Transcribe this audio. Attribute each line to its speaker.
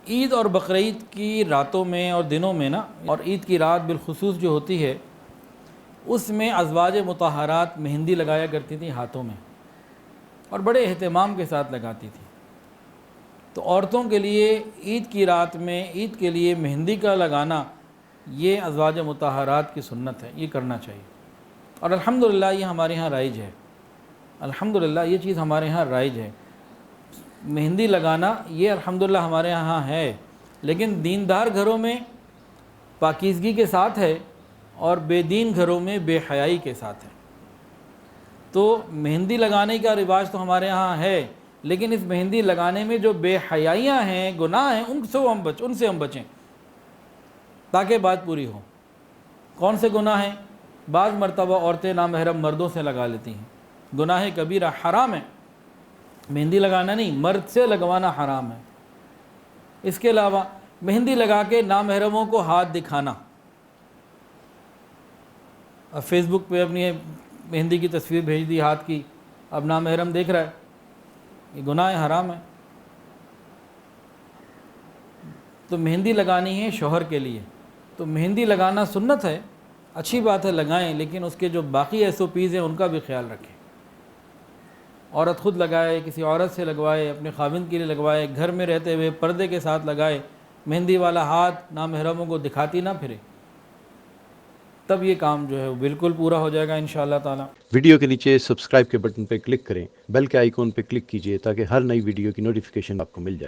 Speaker 1: عید اور بقرعید کی راتوں میں اور دنوں میں نا، اور عید کی رات بالخصوص جو ہوتی ہے اس میں ازواج مطہرات مہندی لگایا کرتی تھیں ہاتھوں میں، اور بڑے اہتمام کے ساتھ لگاتی تھی۔ تو عورتوں کے لیے عید کی رات میں عید کے لیے مہندی کا لگانا یہ ازواج مطہرات کی سنت ہے، یہ کرنا چاہیے، اور الحمدللہ یہ ہمارے ہاں رائج ہے۔ الحمدللہ یہ چیز ہمارے ہاں رائج ہے، مہندی لگانا یہ الحمدللہ ہمارے ہاں ہے، لیکن دیندار گھروں میں پاکیزگی کے ساتھ ہے اور بے دین گھروں میں بے حیائی کے ساتھ ہے۔ تو مہندی لگانے کا رواج تو ہمارے ہاں ہے، لیکن اس مہندی لگانے میں جو بے حیائیاں ہیں، گناہ ہیں، ان سے ہم بچیں تاکہ بات پوری ہو۔ کون سے گناہ ہیں؟ بعض مرتبہ عورتیں نامحرم مردوں سے لگا لیتی ہیں، گناہ کبیرہ، حرام ہے، مہندی لگانا نہیں، مرد سے لگوانا حرام ہے۔ اس کے علاوہ مہندی لگا کے نامحرموں کو ہاتھ دکھانا، اب فیس بک پہ اپنی مہندی کی تصویر بھیج دی ہاتھ کی، اب نامحرم دیکھ رہا ہے، یہ گناہ حرام ہے۔ تو مہندی لگانی ہے شوہر کے لیے، تو مہندی لگانا سنت ہے، اچھی بات ہے، لگائیں، لیکن اس کے جو باقی SOPs ہیں ان کا بھی خیال رکھیں۔ عورت خود لگائے، کسی عورت سے لگوائے، اپنے خاوند کے لیے لگوائے، گھر میں رہتے ہوئے پردے کے ساتھ لگائے، مہندی والا ہاتھ نامحرموں کو دکھاتی نہ پھرے، تب یہ کام جو ہے وہ بالکل پورا ہو جائے گا انشاءاللہ تعالی۔
Speaker 2: ویڈیو کے نیچے سبسکرائب کے بٹن پہ کلک کریں، بیل کے آئیکن پہ کلک کیجئے تاکہ ہر نئی ویڈیو کی نوٹیفیکیشن آپ کو مل جائے۔